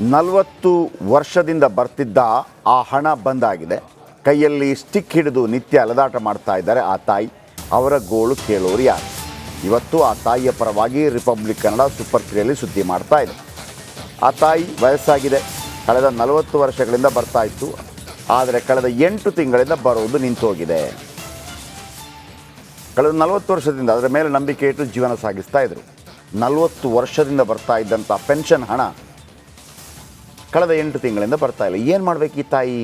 40 ವರ್ಷದಿಂದ ಬರ್ತಿದ್ದ ಆ ಹಣ ಬಂದಾಗಿದೆ. ಕೈಯಲ್ಲಿ ಸ್ಟಿಕ್ ಹಿಡಿದು ನಿತ್ಯ ಅಲೆದಾಟ ಮಾಡ್ತಾ ಇದ್ದಾರೆ ಆ ತಾಯಿ. ಅವರ ಗೋಳು ಕೇಳೋರು ಯಾರು? ಇವತ್ತು ಆ ತಾಯಿಯ ಪರವಾಗಿ ರಿಪಬ್ಲಿಕ್ ಕನ್ನಡ ಸೂಪರ್ 3ಯಲ್ಲಿ ಸುದ್ದಿ ಮಾಡ್ತಾ ಇದೆ. ಆ ತಾಯಿ ವಯಸ್ಸಾಗಿದೆ, ಕಳೆದ 40 ವರ್ಷಗಳಿಂದ ಬರ್ತಾ ಇತ್ತು. ಆದರೆ ಕಳೆದ 8 ತಿಂಗಳಿಂದ ಬರುವುದು ನಿಂತೋಗಿದೆ. ಕಳೆದ 40 ವರ್ಷದಿಂದ ಅದರ ಮೇಲೆ ನಂಬಿಕೆ ಇಟ್ಟು ಜೀವನ ಸಾಗಿಸ್ತಾ ಇದ್ರು. 40 ವರ್ಷದಿಂದ ಬರ್ತಾ ಇದ್ದಂಥ ಪೆನ್ಷನ್ ಹಣ ಕಳೆದ 8 ತಿಂಗಳಿಂದ ಬರ್ತಾ ಇಲ್ಲ. ಏನು ಮಾಡಬೇಕು ಈ ತಾಯಿ?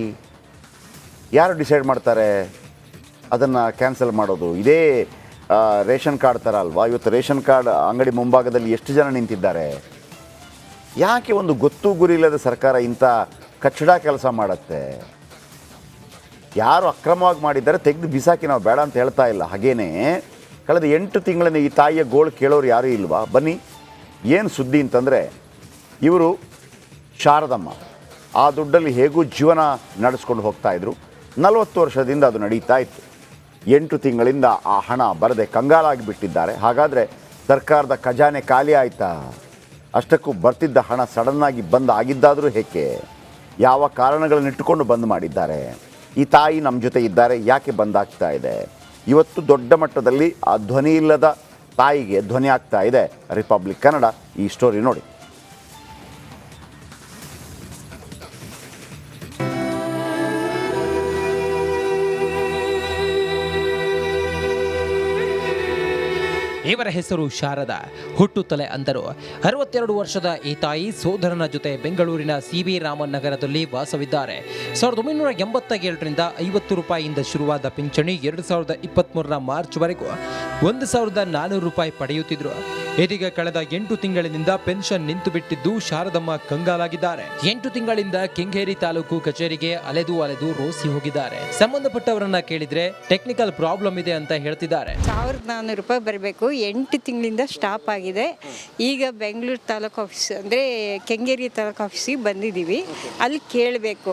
ಯಾರು ಡಿಸೈಡ್ ಮಾಡ್ತಾರೆ ಅದನ್ನು ಕ್ಯಾನ್ಸಲ್ ಮಾಡೋದು? ಇದೇ ರೇಷನ್ ಕಾರ್ಡ್ ಥರ ಅಲ್ವಾ? ಇವತ್ತು ರೇಷನ್ ಕಾರ್ಡ್ ಅಂಗಡಿ ಮುಂಭಾಗದಲ್ಲಿ ಎಷ್ಟು ಜನ ನಿಂತಿದ್ದಾರೆ? ಯಾಕೆ ಒಂದು ಗೊತ್ತು ಗುರಿ ಇಲ್ಲದ ಸರ್ಕಾರ ಇಂಥ ಕಚ್ಚಡ ಕೆಲಸ ಮಾಡುತ್ತೆ? ಯಾರು ಅಕ್ರಮವಾಗಿ ಮಾಡಿದ್ದಾರೆ ತೆಗೆದು ಬಿಸಾಕಿ, ನಾವು ಬೇಡ ಅಂತ ಹೇಳ್ತಾ ಇಲ್ಲ. ಹಾಗೇನೇ ಕಳೆದ 8 ತಿಂಗಳಿಂದ ಈ ತಾಯಿಯ ಗೋಳು ಕೇಳೋರು ಯಾರೂ ಇಲ್ವಾ? ಬನ್ನಿ, ಏನು ಸುದ್ದಿ ಅಂತಂದರೆ, ಇವರು ಶಾರದಮ್ಮ ಆ ದುಡ್ಡಲ್ಲಿ ಹೇಗೂ ಜೀವನ ನಡೆಸ್ಕೊಂಡು ಹೋಗ್ತಾಯಿದ್ರು. 40 ವರ್ಷದಿಂದ ಅದು ನಡೀತಾ ಇತ್ತು. 8 ತಿಂಗಳಿಂದ ಆ ಹಣ ಬರದೆ ಕಂಗಾಲಾಗಿ ಬಿಟ್ಟಿದ್ದಾರೆ. ಹಾಗಾದರೆ ಸರ್ಕಾರದ ಖಜಾನೆ ಖಾಲಿ ಆಯಿತಾ? ಅಷ್ಟಕ್ಕೂ ಬರ್ತಿದ್ದ ಹಣ ಸಡನ್ನಾಗಿ ಬಂದ್ ಆಗಿದ್ದಾದರೂ ಹೇಗೆ? ಯಾವ ಕಾರಣಗಳನ್ನಿಟ್ಟುಕೊಂಡು ಬಂದ್ ಮಾಡಿದ್ದಾರೆ? ಈ ತಾಯಿ ನಮ್ಮ ಜೊತೆ ಇದ್ದಾರೆ, ಯಾಕೆ ಬಂದಾಗ್ತಾ ಇದೆ? ಇವತ್ತು ದೊಡ್ಡ ಮಟ್ಟದಲ್ಲಿ ಆ ಧ್ವನಿ ಇಲ್ಲದ ತಾಯಿಗೆ ಧ್ವನಿ ಆಗ್ತಾ ಇದೆ ರಿಪಬ್ಲಿಕ್ ಕನ್ನಡ. ಈ ಸ್ಟೋರಿ ನೋಡಿ. ಇವರ ಹೆಸರು ಶಾರದಾ. ಹುಟ್ಟುತ್ತಲೇ ಅಂದರು. 62 ವರ್ಷದ ಈ ತಾಯಿ ಸೋದರನ ಜೊತೆ ಬೆಂಗಳೂರಿನ CB ರಾಮನ್ ನಗರದಲ್ಲಿ ವಾಸವಿದ್ದಾರೆ. 1987ರಿಂದ 50 ರೂಪಾಯಿಯಿಂದ ಶುರುವಾದ ಪಿಂಚಣಿ 2023ರ ಮಾರ್ಚ್ವರೆಗೂ 1400 ರೂಪಾಯಿ ಪಡೆಯುತ್ತಿದ್ರು. ಇದೀಗ ಕಳೆದ 8 ತಿಂಗಳಿನಿಂದ ಪೆನ್ಷನ್ ನಿಂತು ಬಿಟ್ಟಿದ್ದು ಶಾರದಮ್ಮ ಕಂಗಾಲಾಗಿದ್ದಾರೆ. 8 ತಿಂಗಳಿಂದ ಕೆಂಗೇರಿ ತಾಲೂಕು ಕಚೇರಿಗೆ ಅಲೆದು ರೋಸಿ ಹೋಗಿದ್ದಾರೆ. ಸಂಬಂಧಪಟ್ಟವರನ್ನ ಕೇಳಿದ್ರೆ ಟೆಕ್ನಿಕಲ್ ಪ್ರಾಬ್ಲಮ್ ಇದೆ ಅಂತ ಹೇಳ್ತಿದ್ದಾರೆ. 1400 ರೂಪಾಯಿ ಬರಬೇಕು. 8 ತಿಂಗಳಿಂದ ಸ್ಟಾಪ್ ಆಗಿದೆ. ಈಗ ಬೆಂಗಳೂರು ತಾಲೂಕು ಆಫೀಸ್ ಅಂದರೆ ಕೆಂಗೇರಿ ತಾಲೂಕು ಆಫೀಸಿಗೆ ಬಂದಿದ್ದೀವಿ. ಅಲ್ಲಿ ಕೇಳಬೇಕು.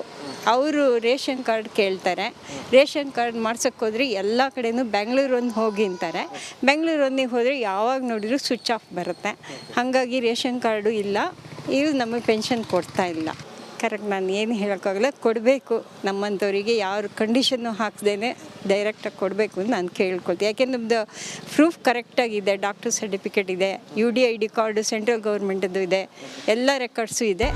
ಅವರು ರೇಷನ್ ಕಾರ್ಡ್ ಕೇಳ್ತಾರೆ. ರೇಷನ್ ಕಾರ್ಡ್ ಮಾಡ್ಸೋಕ್ಕೆ ಹೋದರೆ ಎಲ್ಲ ಕಡೆಯೂ ಬೆಂಗಳೂರು ಒಂದು ಹೋಗಿ ಅಂತಾರೆ. ಬೆಂಗಳೂರು ಒಂದಿಗೆ ಹೋದರೆ ಯಾವಾಗ ನೋಡಿದ್ರು ಸ್ವಿಚ್ ಆಫ್ ಬರುತ್ತೆ. ಹಾಗಾಗಿ ರೇಷನ್ ಕಾರ್ಡು ಇಲ್ಲ, ಇವು ನಮಗೆ ಪೆನ್ಷನ್ ಕೊಡ್ತಾ ಇಲ್ಲ. ಕರೆಕ್ಟ್, ನಾನು ಏನು ಹೇಳೋಕ್ಕಾಗಲ್ಲ. ಕೊಡಬೇಕು, ನಮ್ಮಂಥವರಿಗೆ ಯಾವ ಕಂಡೀಷನ್ನು ಹಾಕ್ದೇನೆ ಡೈರೆಕ್ಟಾಗಿ ಕೊಡಬೇಕು ಅಂತ ನಾನು ಕೇಳ್ಕೊಳ್ತೀನಿ. ಯಾಕೆಂದ್ರೆ ನಮ್ಮದು ಪ್ರೂಫ್ ಕರೆಕ್ಟಾಗಿದೆ. ಡಾಕ್ಟರ್ ಸರ್ಟಿಫಿಕೇಟ್ ಇದೆ, UDID ಕಾರ್ಡು ಸೆಂಟ್ರಲ್ ಗೌರ್ಮೆಂಟದ್ದು ಇದೆ, ಎಲ್ಲ ರೆಕಾರ್ಡ್ಸು ಇದೆ.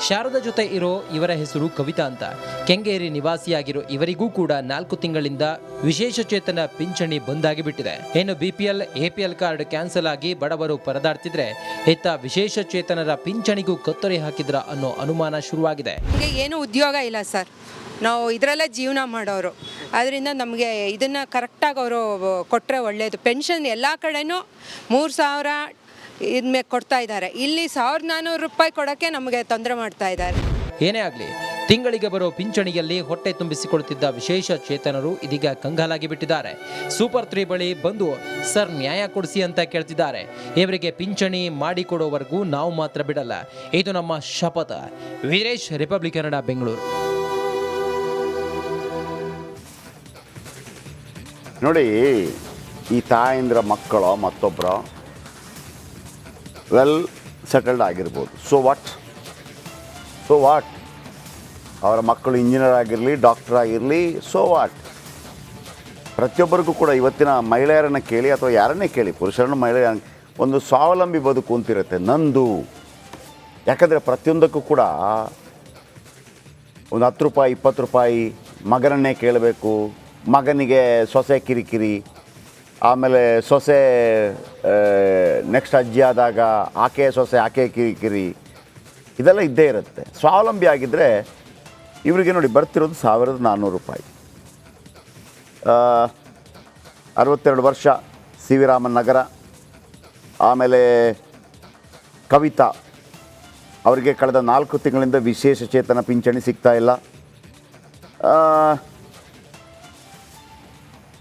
ಶಾರದಾ ಜೊತೆ ಇರೋ ಇವರ ಹೆಸರು ಕವಿತಾ ಅಂತ. ಕೆಂಗೇರಿ ನಿವಾಸಿಯಾಗಿರೋ ಇವರಿಗೂ ಕೂಡ 4 ತಿಂಗಳಿಂದ ವಿಶೇಷ ಚೇತನ ಪಿಂಚಣಿ ಬಂದಾಗಿಬಿಟ್ಟಿದೆ. ಇನ್ನು BPL APL ಕಾರ್ಡ್ ಕ್ಯಾನ್ಸಲ್ ಆಗಿ ಬಡವರು ಪರದಾಡ್ತಿದ್ರೆ ಇತ್ತ ವಿಶೇಷ ಚೇತನರ ಪಿಂಚಣಿಗೂ ಕತ್ತರಿ ಹಾಕಿದ್ರ ಅನ್ನೋ ಅನುಮಾನ ಶುರುವಾಗಿದೆ. ಏನು ಉದ್ಯೋಗ ಇಲ್ಲ ಸರ್, ನಾವು ಇದರಲ್ಲೇ ಜೀವನ ಮಾಡೋರು. ಅದರಿಂದ ನಮಗೆ ಇದನ್ನು ಕರೆಕ್ಟಾಗಿ ಅವರು ಕೊಟ್ಟರೆ ಒಳ್ಳೆಯದು. ಪೆನ್ಷನ್ ಎಲ್ಲ ಕಡೆನೂ 3000 ಇದ್ಮೇಲೆ ಕೊಡ್ತಾ ಇದ್ದಾರೆ. ಇಲ್ಲಿ 1400 ರೂಪಾಯಿ ಕೊಡೋಕ್ಕೆ ನಮಗೆ ತೊಂದರೆ ಮಾಡ್ತಾ ಇದ್ದಾರೆ. ಏನೇ ಆಗಲಿ, ತಿಂಗಳಿಗೆ ಬರೋ ಪಿಂಚಣಿಯಲ್ಲಿ ಹೊಟ್ಟೆ ತುಂಬಿಸಿಕೊಳ್ತಿದ್ದ ವಿಶೇಷ ಚೇತನರು ಇದೀಗ ಕಂಗಾಲಾಗಿ ಬಿಟ್ಟಿದ್ದಾರೆ. ಸೂಪರ್ 3 ಬಳಿ ಬಂದು ಸರ್ ನ್ಯಾಯ ಕೊಡಿಸಿ ಅಂತ ಕೇಳ್ತಿದ್ದಾರೆ. ಇವರಿಗೆ ಪಿಂಚಣಿ ಮಾಡಿಕೊಡೋವರೆಗೂ ನಾವು ಮಾತ್ರ ಬಿಡಲ್ಲ, ಇದು ನಮ್ಮ ಶಪಥ. ವೀರೇಶ್, ರಿಪಬ್ಲಿಕ್ ಕನ್ನಡ, ಬೆಂಗಳೂರು. ನೋಡಿ, ಈ ತಾಯಂದ್ರ ಮಕ್ಕಳು ಮತ್ತೊಬ್ಬರು ವೆಲ್ ಸೆಟಲ್ಡ್ ಆಗಿರ್ಬೋದು. ಸೊ ವಾಟ್ ಅವರ ಮಕ್ಕಳು ಇಂಜಿನಿಯರ್ ಆಗಿರಲಿ, ಡಾಕ್ಟರ್ ಆಗಿರಲಿ, ಸೊ ವಾಟ್? ಪ್ರತಿಯೊಬ್ಬರಿಗೂ ಕೂಡ ಇವತ್ತಿನ ಮಹಿಳೆಯರನ್ನು ಕೇಳಿ ಅಥವಾ ಯಾರನ್ನೇ ಕೇಳಿ, ಪುರುಷರನ್ನು ಮಹಿಳೆಯ ಒಂದು ಸ್ವಾವಲಂಬಿ ಬದುಕು ಅಂತಿರುತ್ತೆ ನಂದು. ಯಾಕಂದರೆ ಪ್ರತಿಯೊಂದಕ್ಕೂ ಕೂಡ ಒಂದು 10 ರೂಪಾಯಿ 20 ರೂಪಾಯಿ ಮಗನನ್ನೇ ಕೇಳಬೇಕು. ಮಗನಿಗೆ ಸೊಸೆ ಕಿರಿಕಿರಿ, ಆಮೇಲೆ ಸೊಸೆ ನೆಕ್ಸ್ಟ್ ಅಜ್ಜಿ ಆದಾಗ ಆಕೆ ಸೊಸೆ ಆಕೆ ಕಿರಿಕಿರಿ, ಇದೆಲ್ಲ ಇದ್ದೇ ಇರುತ್ತೆ. ಸ್ವಾವಲಂಬಿ ಆಗಿದ್ದರೆ ಇವರಿಗೆ ನೋಡಿ ಬರ್ತಿರೋದು 1400 ರೂಪಾಯಿ. 62 ವರ್ಷ, CV ರಾಮನ್ ನಗರ. ಆಮೇಲೆ ಕವಿತಾ, ಅವರಿಗೆ ಕಳೆದ 4 ತಿಂಗಳಿಂದ ವಿಶೇಷ ಚೇತನ ಪಿಂಚಣಿ ಸಿಗ್ತಾ ಇಲ್ಲ.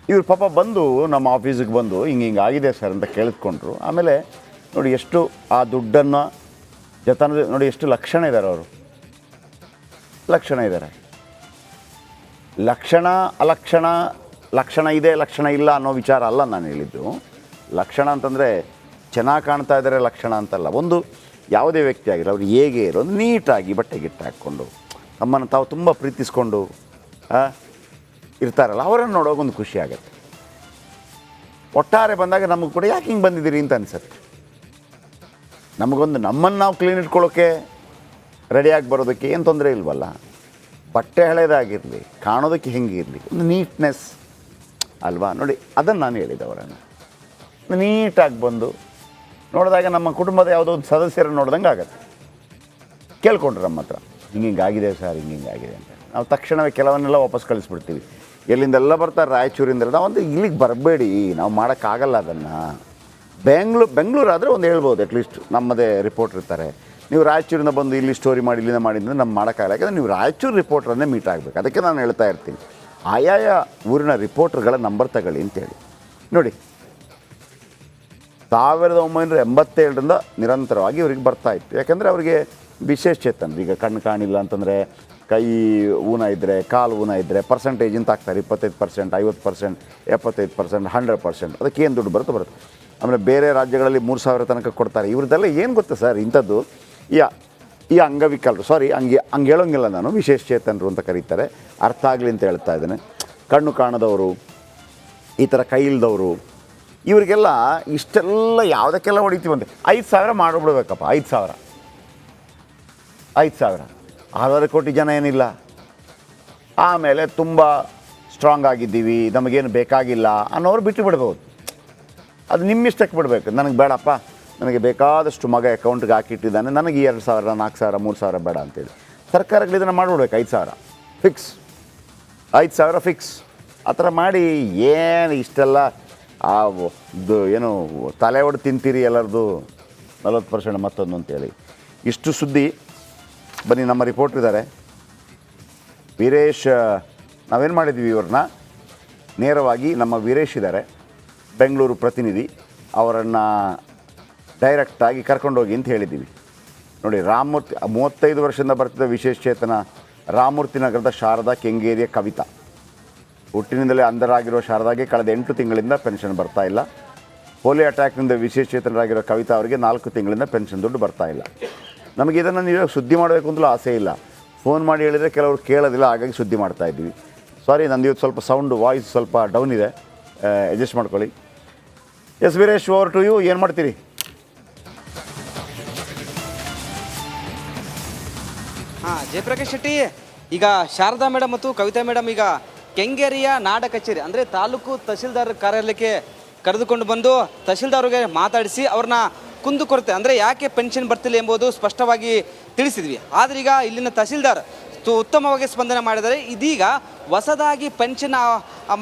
ಇವ್ರು ಪಾಪ ಬಂದು ನಮ್ಮ ಆಫೀಸಿಗೆ ಬಂದು ಹಿಂಗೆ ಆಗಿದೆ ಸರ್ ಅಂತ ಕೇಳಿಸ್ಕೊಂಡ್ರು. ಆಮೇಲೆ ನೋಡಿ ಎಷ್ಟು ಆ ದುಡ್ಡನ್ನು ಜತನ ನೋಡಿ ಎಷ್ಟು ಲಕ್ಷಣ ಇದ್ದಾರೆ ಅವರು. ಲಕ್ಷಣ ಇದ್ದಾರೆ. ಲಕ್ಷಣ ಅಲಕ್ಷಣ, ಲಕ್ಷಣ ಇದೆ ಲಕ್ಷಣ ಇಲ್ಲ ಅನ್ನೋ ವಿಚಾರ ಅಲ್ಲ ನಾನು ಹೇಳಿದ್ದು. ಲಕ್ಷಣ ಅಂತಂದರೆ ಚೆನ್ನಾಗಿ ಕಾಣ್ತಾ ಇದ್ದಾರೆ ಲಕ್ಷಣ ಅಂತಲ್ಲ. ಒಂದು ಯಾವುದೇ ವ್ಯಕ್ತಿ ಆಗಿಲ್ಲ ಅವ್ರು ಹೇಗೆ ಇರೋದು ನೀಟಾಗಿ ಬಟ್ಟೆ ಗಿಟ್ಟೆ ಹಾಕ್ಕೊಂಡು ನಮ್ಮನ್ನು ತಾವು ತುಂಬ ಪ್ರೀತಿಸ್ಕೊಂಡು ಇರ್ತಾರಲ್ಲ ಅವರನ್ನು ನೋಡೋಕೆ ಒಂದು ಖುಷಿ ಆಗುತ್ತೆ. ಒಟ್ಟಾರೆ ಬಂದಾಗ ನಮಗೆ ಕೂಡ ಯಾಕೆ ಹಿಂಗೆ ಬಂದಿದ್ದೀರಿ ಅಂತ ಅನಿಸುತ್ತೆ. ನಮಗೊಂದು ನಮ್ಮನ್ನು ನಾವು ಕ್ಲೀನ್ ಇಟ್ಕೊಳ್ಳೋಕ್ಕೆ ರೆಡಿಯಾಗಿ ಬರೋದಕ್ಕೆ ಏನು ತೊಂದರೆ ಇಲ್ವಲ್ಲ. ಬಟ್ಟೆ ಹಳೇದಾಗಿರಲಿ, ಕಾಣೋದಕ್ಕೆ ಹೆಂಗಿರಲಿ, ಒಂದು ನೀಟ್ನೆಸ್ ಅಲ್ವಾ. ನೋಡಿ ಅದನ್ನು ನಾನು ಹೇಳಿದೆ ಅವರನ್ನು. ನೀಟಾಗಿ ಬಂದು ನೋಡಿದಾಗ ನಮ್ಮ ಕುಟುಂಬದ ಯಾವುದೋ ಒಂದು ಸದಸ್ಯರನ್ನು ನೋಡ್ದಂಗೆ ಆಗುತ್ತೆ. ಕೇಳ್ಕೊಂಡ್ರು ನಮ್ಮ ಹತ್ರ ಹಿಂಗಾಗಿದೆ ಸರ್, ಹಿಂಗಾಗಿದೆ ಅಂತ. ನಾವು ತಕ್ಷಣವೇ ಕೆಲವನ್ನೆಲ್ಲ ವಾಪಸ್ ಕಳಿಸ್ಬಿಡ್ತೀವಿ. ಎಲ್ಲಿಂದೆಲ್ಲ ಬರ್ತಾರೆ, ರಾಯಚೂರಿಂದೆಲ್ಲ. ನಾವೊಂದು ಇಲ್ಲಿಗೆ ಬರಬೇಡಿ, ನಾವು ಮಾಡೋಕ್ಕಾಗಲ್ಲ ಅದನ್ನು. ಬೆಂಗಳೂರು ಆದರೆ ಒಂದು ಹೇಳ್ಬೋದು, ಅಟ್ಲೀಸ್ಟ್ ನಮ್ಮದೇ ರಿಪೋರ್ಟ್ರ್ ಇರ್ತಾರೆ. ನೀವು ರಾಯಚೂರಿಂದ ಬಂದು ಇಲ್ಲಿ ಸ್ಟೋರಿ ಮಾಡಿ ಇಲ್ಲಿಂದ ಮಾಡಿದ್ರೆ ನಮ್ಮ ಮಾಡೋಕ್ಕಾಗಲ್ಲ. ಯಾಕಂದರೆ ನೀವು ರಾಯಚೂರು ರಿಪೋರ್ಟ್ರನ್ನೇ ಮೀಟ್ ಆಗಬೇಕು. ಅದಕ್ಕೆ ನಾನು ಹೇಳ್ತಾ ಇರ್ತೀನಿ, ಆಯಾಯ ಊರಿನ ರಿಪೋರ್ಟ್ರ್ಗಳ ನಂಬರ್ ತಗೊಳ್ಳಿ ಅಂತೇಳಿ. ನೋಡಿ 1987ರಿಂದ ನಿರಂತರವಾಗಿ ಇವ್ರಿಗೆ ಬರ್ತಾಯಿತ್ತು. ಯಾಕೆಂದರೆ ಅವರಿಗೆ ವಿಶೇಷ ಚೇತನ, ಈಗ ಕಣ್ಣು ಕಾಣಿಲ್ಲ ಅಂತಂದರೆ ಕೈ ಊನ ಇದ್ದರೆ, ಕಾಲು ಊನ ಇದ್ದರೆ ಪರ್ಸೆಂಟೇಜ್ ಅಂತ ಹಾಕ್ತಾರೆ. 25%, 50%, 75%, 100%. ಅದಕ್ಕೆ ಏನು ದುಡ್ಡು ಬರುತ್ತೆ. ಆಮೇಲೆ ಬೇರೆ ರಾಜ್ಯಗಳಲ್ಲಿ 3,000 ತನಕ ಕೊಡ್ತಾರೆ. ಇವ್ರದ್ದೆಲ್ಲ ಏನು ಗೊತ್ತಾ ಸರ್, ಇಂಥದ್ದು ಈ ಅಂಗವಿಕಲರು, ಸಾರಿ ಹಂಗೆ ಹೇಳೋಂಗಿಲ್ಲ ನಾನು, ವಿಶೇಷ ಚೇತನರು ಅಂತ ಕರೀತಾರೆ. ಅರ್ಥ ಆಗಲಿ ಅಂತ ಹೇಳ್ತಾ ಇದ್ದೇನೆ. ಕಣ್ಣು ಕಾಣದವರು, ಈ ಥರ ಕೈ ಇಲ್ದವರು, ಇವರಿಗೆಲ್ಲ ಇಷ್ಟೆಲ್ಲ ಯಾವುದಕ್ಕೆಲ್ಲ ಹೊಡಿತೀವಂತೆ 5,000 ಮಾಡಿಬಿಡ್ಬೇಕಪ್ಪ. 5,000 6 ಕೋಟಿ ಜನ ಏನಿಲ್ಲ. ಆಮೇಲೆ ತುಂಬ ಸ್ಟ್ರಾಂಗ್ ಆಗಿದ್ದೀವಿ, ನಮಗೇನು ಬೇಕಾಗಿಲ್ಲ ಅನ್ನೋರು ಬಿಟ್ಟು ಬಿಡ್ಬೋದು. ಅದು ನಿಮ್ಮಿಷ್ಟಕ್ಕೆ ಬಿಡಬೇಕು. ನನಗೆ ಬೇಡಪ್ಪ, ನನಗೆ ಬೇಕಾದಷ್ಟು ಮಗ ಅಕೌಂಟ್ಗೆ ಹಾಕಿಟ್ಟಿದ್ದಾನೆ, ನನಗೆ 2,000, 4,000, 3,000 ಬೇಡ ಅಂತೇಳಿ ಸರ್ಕಾರಗಳು ಇದನ್ನು ಮಾಡಿಬಿಡ್ಬೇಕು. 5,000 ಫಿಕ್ಸ್, 5,000 ಫಿಕ್ಸ್. ಆ ಥರ ಮಾಡಿ ಏನು ಇಷ್ಟೆಲ್ಲ ಏನು ತಲೆ ಹೊಡೆದು ತಿಂತೀರಿ ಎಲ್ಲರದು 40% ಮತ್ತೊಂದು ಅಂತೇಳಿ. ಇಷ್ಟು ಸುದ್ದಿ ಬನ್ನಿ, ನಮ್ಮ ರಿಪೋರ್ಟ್ರ್ ಇದ್ದಾರೆ ವೀರೇಶ್. ನಾವೇನು ಮಾಡಿದ್ವಿ, ಇವ್ರನ್ನ ನೇರವಾಗಿ ನಮ್ಮ ವೀರೇಶ್ ಇದ್ದಾರೆ, ಬೆಂಗಳೂರು ಪ್ರತಿನಿಧಿ, ಅವರನ್ನು ಡೈರೆಕ್ಟಾಗಿ ಕರ್ಕೊಂಡೋಗಿ ಅಂತ ಹೇಳಿದ್ದೀವಿ. ನೋಡಿ, ರಾಮಮೂರ್ತಿ 35 ವರ್ಷದಿಂದ ಬರ್ತಿದ್ದ ವಿಶೇಷ ಚೇತನ ರಾಮಮೂರ್ತಿ ನಗರದ ಶಾರದಾ ಕೆಂಗೇರಿಯ ಕವಿತಾ. ಹುಟ್ಟಿನಿಂದಲೇ ಅಂಧರಾಗಿರುವ ಶಾರದಾಗೆ ಕಳೆದ 8 ತಿಂಗಳಿಂದ ಪೆನ್ಷನ್ ಬರ್ತಾ ಇಲ್ಲ. ಪೋಲಿಯೋ ಅಟ್ಯಾಕ್ನಿಂದ ವಿಶೇಷ ಚೇತನರಾಗಿರೋ ಕವಿತಾ ಅವರಿಗೆ 4 ತಿಂಗಳಿಂದ ಪೆನ್ಷನ್ ದುಡ್ಡು ಬರ್ತಾ ಇಲ್ಲ. ನಮಗೆ ಇದನ್ನು ನೀವು ಸುದ್ದಿ ಮಾಡಬೇಕು ಅಂತಲೂ ಆಸೆ ಇಲ್ಲ. ಫೋನ್ ಮಾಡಿ ಹೇಳಿದರೆ ಕೆಲವರು ಕೇಳೋದಿಲ್ಲ, ಹಾಗಾಗಿ ಸುದ್ದಿ ಮಾಡ್ತಾಯಿದ್ದೀವಿ. ಸಾರಿ, ನಂದು ಇವತ್ತು ಸ್ವಲ್ಪ ವಾಯ್ಸ್ ಸ್ವಲ್ಪ ಡೌನ್ ಇದೆ, ಅಡ್ಜಸ್ಟ್ ಮಾಡ್ಕೊಳ್ಳಿ. Yes Veeresh, over to you. ಏನು ಮಾಡ್ತೀರಿ? ಜಯಪ್ರಕಾಶ್ ಶೆಟ್ಟಿ, ಈಗ ಶಾರದಾ ಮೇಡಮ್ ಮತ್ತು ಕವಿತಾ ಮೇಡಮ್ ಈಗ ಕೆಂಗೇರಿಯ ನಾಡ ಕಚೇರಿ ಅಂದರೆ ತಾಲೂಕು ತಹಶೀಲ್ದಾರ್ ಕಾರ್ಯಾಲಯಕ್ಕೆ ಕರೆದುಕೊಂಡು ಬಂದು ತಹಶೀಲ್ದಾರ್ಗೆ ಮಾತಾಡಿಸಿ ಅವ್ರನ್ನ ಕುಂದುಕೊರತೆ ಅಂದರೆ ಯಾಕೆ ಪೆನ್ಷನ್ ಬರ್ತಿಲ್ಲ ಎಂಬುದು ಸ್ಪಷ್ಟವಾಗಿ ತಿಳಿಸಿದ್ವಿ. ಆದರೆ ಈಗ ಇಲ್ಲಿನ ತಹಶೀಲ್ದಾರ್ ಉತ್ತಮವಾಗಿ ಸ್ಪಂದನೆ ಮಾಡಿದ್ದಾರೆ. ಇದೀಗ ಹೊಸದಾಗಿ ಪೆನ್ಷನ್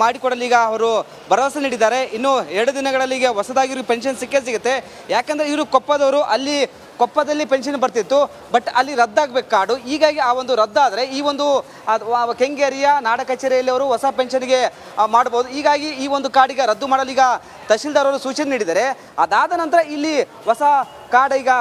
ಮಾಡಿಕೊಡಲು ಈಗ ಅವರು ಭರವಸೆ ನೀಡಿದ್ದಾರೆ. ಇನ್ನು 2 ದಿನಗಳಲ್ಲಿ ಈಗ ಹೊಸದಾಗಿ ಇವ್ರಿಗೆ ಪೆನ್ಷನ್ ಸಿಗುತ್ತೆ. ಯಾಕಂದರೆ ಇವರು ಕೊಪ್ಪದವರು, ಅಲ್ಲಿ ಕೊಪ್ಪದಲ್ಲಿ ಪೆನ್ಷನ್ ಬರ್ತಿತ್ತು, ಬಟ್ ಅಲ್ಲಿ ರದ್ದಾಗಬೇಕು ಕಾರ್ಡು. ಹೀಗಾಗಿ ಆ ಒಂದು ರದ್ದಾದರೆ ಈ ಒಂದು ಕೆಂಗೇರಿಯ ನಾಡ ಕಚೇರಿಯಲ್ಲಿ ಅವರು ಹೊಸ ಪೆನ್ಷನ್ಗೆ ಮಾಡ್ಬೋದು. ಹೀಗಾಗಿ ಈ ಒಂದು ಕಾರ್ಡಿಗೆ ರದ್ದು ಮಾಡಲು ಈಗ ತಹಶೀಲ್ದಾರ್ ಅವರು ಸೂಚನೆ ನೀಡಿದ್ದಾರೆ. ಅದಾದ ನಂತರ ಇಲ್ಲಿ ಹೊಸ ಕಾರ್ಡ್, ಈಗ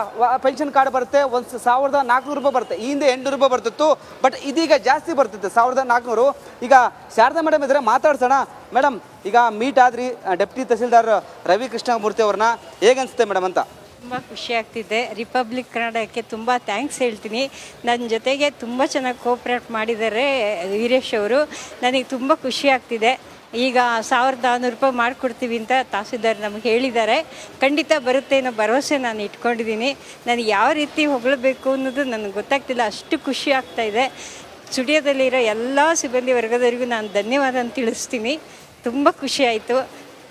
ಪೆನ್ಷನ್ ಕಾರ್ಡ್ ಬರುತ್ತೆ, 1,400 ರೂಪಾಯಿ ಬರುತ್ತೆ. ಈ ಹಿಂದೆ 800 ರೂಪಾಯಿ ಬರ್ತಿತ್ತು, ಬಟ್ ಇದೀಗ ಜಾಸ್ತಿ ಬರ್ತಿತ್ತು, 1,400. ಈಗ ಶಾರದಾ ಮೇಡಮ್ ಇದ್ದಾರೆ, ಮಾತಾಡ್ಸೋಣ. ಮೇಡಮ್, ಈಗ ಮೀಟ್ ಆದ್ರಿ ಡೆಪ್ಟಿ ತಹಶೀಲ್ದಾರ್ ರವಿ ಕೃಷ್ಣಮೂರ್ತಿ ಅವ್ರನ್ನ, ಹೇಗನ್ಸುತ್ತೆ ಮೇಡಮ್ ಅಂತ? ತುಂಬ ಖುಷಿ ಆಗ್ತಿದೆ. ರಿಪಬ್ಲಿಕ್ ಕನ್ನಡಕ್ಕೆ ತುಂಬ ಥ್ಯಾಂಕ್ಸ್ ಹೇಳ್ತೀನಿ. ನನ್ನ ಜೊತೆಗೆ ತುಂಬ ಚೆನ್ನಾಗಿ ಕೋಪ್ರೇಟ್ ಮಾಡಿದ್ದಾರೆ ವೀರೇಶ್ ಅವರು. ನನಗೆ ತುಂಬ ಖುಷಿ ಆಗ್ತಿದೆ. ಈಗ 1,400 ರೂಪಾಯಿ ಮಾಡಿಕೊಡ್ತೀವಿ ಅಂತ ತಹಸೀಲ್ದಾರ್ ನಮಗೆ ಹೇಳಿದ್ದಾರೆ. ಖಂಡಿತ ಬರುತ್ತೆ ಅನ್ನೋ ಭರವಸೆ ನಾನು ಇಟ್ಕೊಂಡಿದ್ದೀನಿ. ನನಗೆ ಯಾವ ರೀತಿ ಹೊಗಳಬೇಕು ಅನ್ನೋದು ನನಗೆ ಗೊತ್ತಾಗ್ತಿಲ್ಲ, ಅಷ್ಟು ಖುಷಿ ಆಗ್ತಾಯಿದೆ. ಸ್ಟುಡಿಯೋದಲ್ಲಿರೋ ಎಲ್ಲ ಸಿಬ್ಬಂದಿ ವರ್ಗದವರಿಗೂ ನಾನು ಧನ್ಯವಾದ ತಿಳಿಸ್ತೀನಿ. ತುಂಬ ಖುಷಿ ಆಯಿತು.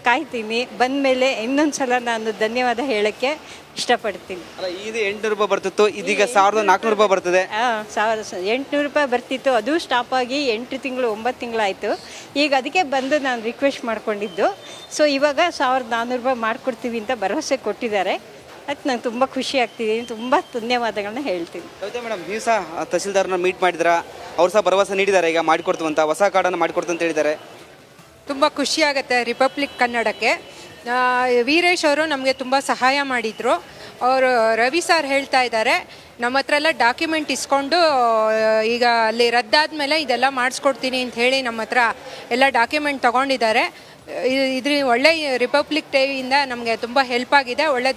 ಕಾಯ್ತೀನಿ, ಬಂದ ಮೇಲೆ ಇನ್ನೊಂದು ಸಲ ನಾನು ಧನ್ಯವಾದ ಹೇಳೋಕ್ಕೆ ಇಷ್ಟಪಡ್ತೀನಿ. ಅಲ್ಲ, ಇದು 800 ರೂಪಾಯಿ ಬರ್ತಿತ್ತು, ಇದೀಗ 1,400 ರೂಪಾಯಿ ಬರ್ತದೆ. 800 ರೂಪಾಯಿ ಬರ್ತಿತ್ತು, ಅದು ಸ್ಟಾಪ್ ಆಗಿ 8 ತಿಂಗಳು 9 ತಿಂಗಳಾಯಿತು. ಈಗ ಅದಕ್ಕೆ ಬಂದು ನಾನು ರಿಕ್ವೆಸ್ಟ್ ಮಾಡ್ಕೊಂಡಿದ್ದು. ಸೊ ಇವಾಗ 1,400 ರೂಪಾಯಿ ಮಾಡಿಕೊಡ್ತೀವಿ ಅಂತ ಭರವಸೆ ಕೊಟ್ಟಿದ್ದಾರೆ. ಅದಕ್ಕೆ ನಂಗೆ ತುಂಬ ಖುಷಿ ಆಗ್ತಿದ್ದೀನಿ. ತುಂಬ ಧನ್ಯವಾದಗಳನ್ನ ಹೇಳ್ತೀನಿ. ಕವಿತಾ ಮೇಡಮ್, ನೀವು ಸಹ ತಹಶೀಲ್ದಾರ್ನ ಮೀಟ್ ಮಾಡಿದ್ದೀರಾ, ಅವ್ರು ಸಹ ಭರವಸೆ ನೀಡಿದ್ದಾರೆ ಈಗ ಮಾಡಿಕೊಡ್ತೀವಂತ, ಹೊಸ ಕಾರ್ಡನ್ನು ಮಾಡಿಕೊಡ್ತು ಅಂತ ಹೇಳಿದ್ದಾರೆ. ತುಂಬ ಖುಷಿಯಾಗುತ್ತೆ ರಿಪಬ್ಲಿಕ್ ಕನ್ನಡಕ್ಕೆ. ವೀರೇಶ್ ಅವರು ನಮಗೆ ತುಂಬ ಸಹಾಯ ಮಾಡಿದರು. ಅವರು ರವಿ ಸರ್ ಹೇಳ್ತಾ ಇದ್ದಾರೆ, ನಮ್ಮ ಹತ್ರ ಎಲ್ಲ ಡಾಕ್ಯುಮೆಂಟ್ ಇಸ್ಕೊಂಡು ಈಗ ಅಲ್ಲಿ ರದ್ದಾದ ಮೇಲೆ ಇದೆಲ್ಲ ಮಾಡಿಸ್ಕೊಡ್ತೀನಿ ಅಂತ ಹೇಳಿ ನಮ್ಮ ಹತ್ರ ಎಲ್ಲ ಡಾಕ್ಯುಮೆಂಟ್ ತೊಗೊಂಡಿದ್ದಾರೆ. ಇದ್ರ ಒಳ್ಳೆ ರಿಪಬ್ಲಿಕ್ ಡೇಯಿಂದ ನಮಗೆ ತುಂಬ ಹೆಲ್ಪ್ ಆಗಿದೆ. ಒಳ್ಳೆ